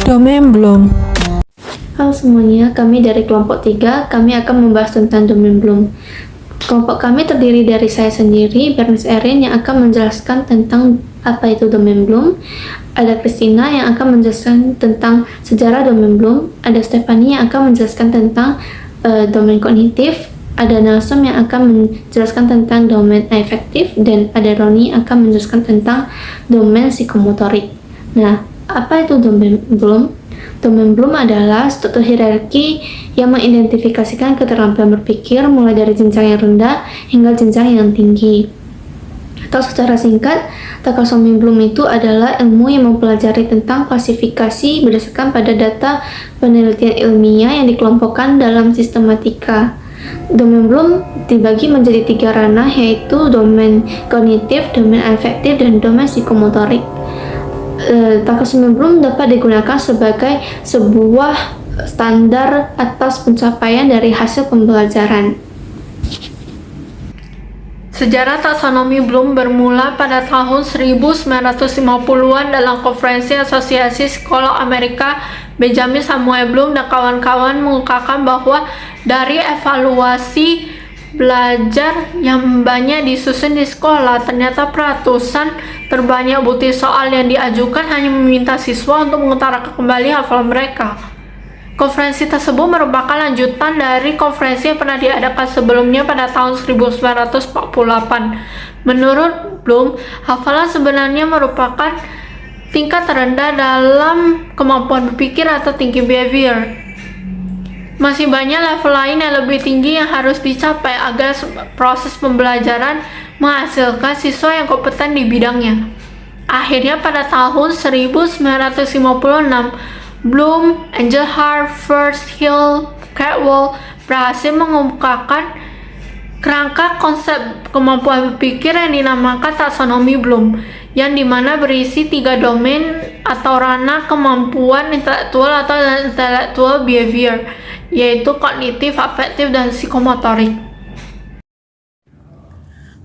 Domain Bloom. Halo semuanya, kami dari kelompok 3, kami akan membahas tentang domain Bloom. Kelompok kami terdiri dari saya sendiri, Bernice Erin, yang akan menjelaskan tentang apa itu domain Bloom. Ada Christina yang akan menjelaskan tentang sejarah domain Bloom. Ada Stephanie yang akan menjelaskan tentang domain kognitif. Ada Nelson yang akan menjelaskan tentang domain afektif. Dan ada Roni yang akan menjelaskan tentang domain psikomotorik. Nah, apa itu domain Bloom? Domain Bloom adalah struktur hierarki yang mengidentifikasikan keterampilan berpikir mulai dari jenjang yang rendah hingga jenjang yang tinggi. Atau secara singkat, taksonomi Bloom itu adalah ilmu yang mempelajari tentang klasifikasi berdasarkan pada data penelitian ilmiah yang dikelompokkan dalam sistematika. Domain Bloom dibagi menjadi 3 ranah, yaitu domain kognitif, domain afektif, dan domain psikomotorik. Taksonomi Bloom dapat digunakan sebagai sebuah standar atas pencapaian dari hasil pembelajaran. Sejarah taksonomi Bloom bermula pada tahun 1950-an dalam konferensi Asosiasi Psikolog Amerika. Benjamin Samuel Bloom dan kawan-kawan mengungkapkan bahwa dari evaluasi belajar yang banyak disusun di sekolah, ternyata ratusan terbanyak bukti soal yang diajukan hanya meminta siswa untuk mengutarakan kembali hafalan mereka. Konferensi tersebut merupakan lanjutan dari konferensi yang pernah diadakan sebelumnya pada tahun 1948. Menurut Bloom, hafalan sebenarnya merupakan tingkat terendah dalam kemampuan berpikir atau thinking behavior. Masih banyak level lain yang lebih tinggi yang harus dicapai agar proses pembelajaran menghasilkan siswa yang kompeten di bidangnya. Akhirnya pada tahun 1956, Bloom, Engelhardt, First, Hill, Caldwell berhasil mengemukakan kerangka konsep kemampuan berpikir yang dinamakan taksonomi Bloom, yang dimana berisi 3 domain atau ranah kemampuan intelektual atau intellectual behavior, yaitu kognitif, afektif, dan psikomotorik.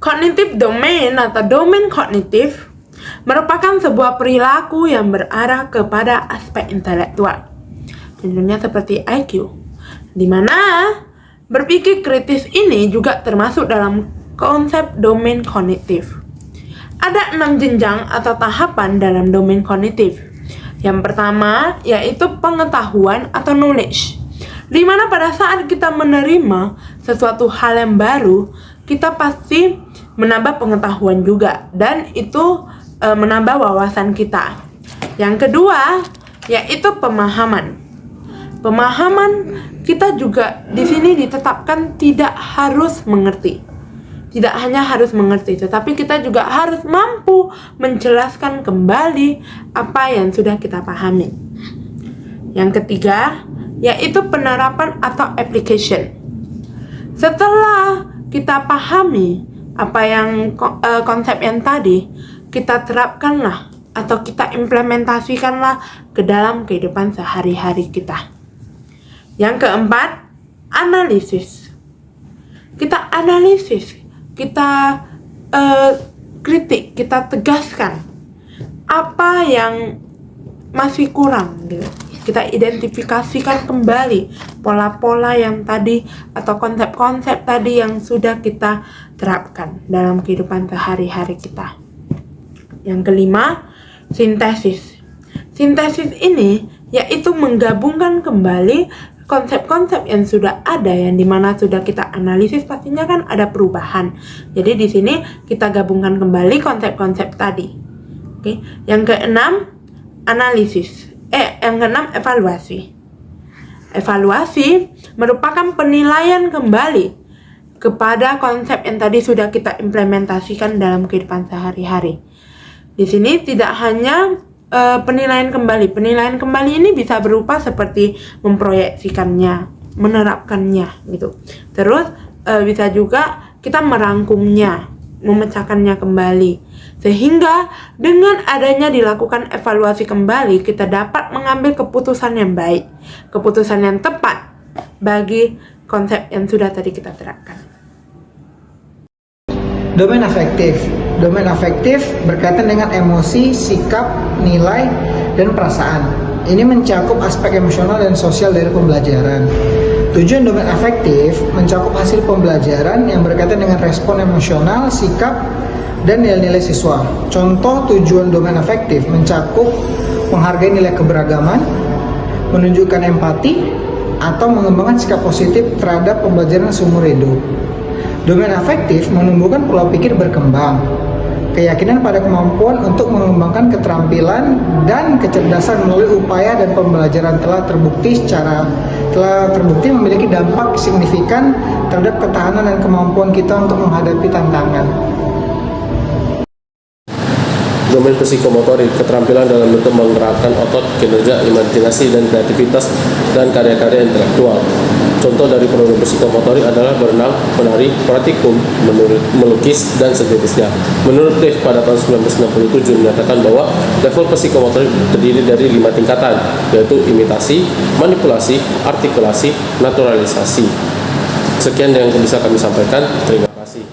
Cognitive domain atau domain kognitif merupakan sebuah perilaku yang berarah kepada aspek intelektual, contohnya seperti IQ, di mana berpikir kritis ini juga termasuk dalam konsep domain kognitif. Ada 6 jenjang atau tahapan dalam domain kognitif. Yang pertama yaitu pengetahuan atau knowledge, di mana pada saat kita menerima sesuatu hal yang baru, kita pasti menambah pengetahuan juga, dan itu menambah wawasan kita. Yang kedua yaitu pemahaman. Pemahaman kita juga di sini ditetapkan tidak harus mengerti. Tidak hanya harus mengerti, tetapi kita juga harus mampu menjelaskan kembali apa yang sudah kita pahami. Yang ketiga yaitu penerapan atau application. Setelah kita pahami apa yang konsep yang tadi, kita terapkanlah atau kita implementasikanlah ke dalam kehidupan sehari-hari kita. Yang keempat, analisis. Kita analisis, kita kritik, kita tegaskan apa yang masih kurang gitu. Kita identifikasikan kembali pola-pola yang tadi atau konsep-konsep tadi yang sudah kita terapkan dalam kehidupan sehari-hari kita. Yang kelima, sintesis. Sintesis ini yaitu menggabungkan kembali konsep-konsep yang sudah ada, yang dimana sudah kita analisis, pastinya kan ada perubahan. Jadi di sini kita gabungkan kembali konsep-konsep tadi. Oke. Yang keenam, analisis. Yang keenam, evaluasi. Evaluasi merupakan penilaian kembali kepada konsep yang tadi sudah kita implementasikan dalam kehidupan sehari-hari. Di sini tidak hanya penilaian kembali. Penilaian kembali ini bisa berupa seperti memproyeksikannya, menerapkannya gitu. Terus bisa juga kita merangkumnya, memecahkannya kembali. Sehingga dengan adanya dilakukan evaluasi kembali, kita dapat mengambil keputusan yang baik, keputusan yang tepat bagi konsep yang sudah tadi kita terapkan. Domain afektif. Domain afektif berkaitan dengan emosi, sikap, nilai, dan perasaan. ini mencakup aspek emosional dan sosial dari pembelajaran. Tujuan domain afektif mencakup hasil pembelajaran yang berkaitan dengan respon emosional, sikap, dan nilai-nilai siswa. Contoh tujuan domain afektif mencakup menghargai nilai keberagaman, menunjukkan empati, atau mengembangkan sikap positif terhadap pembelajaran seumur hidup. Domain afektif menumbuhkan pola pikir berkembang, keyakinan pada kemampuan untuk mengembangkan keterampilan dan kecerdasan melalui upaya dan pembelajaran telah terbukti memiliki dampak signifikan terhadap ketahanan dan kemampuan kita untuk menghadapi tantangan. Domain psikomotorik, keterampilan dalam bentuk menggerakkan otot, kinerja, imajinasi, dan kreativitas, dan karya-karya intelektual. Contoh dari produk psikomotorik adalah berenang, menari, praktikum, melukis, dan sejenisnya. Menurut Dave pada tahun 1967 menyatakan bahwa level psikomotorik terdiri dari 5 tingkatan, yaitu imitasi, manipulasi, artikulasi, naturalisasi. Sekian yang bisa kami sampaikan. Terima kasih.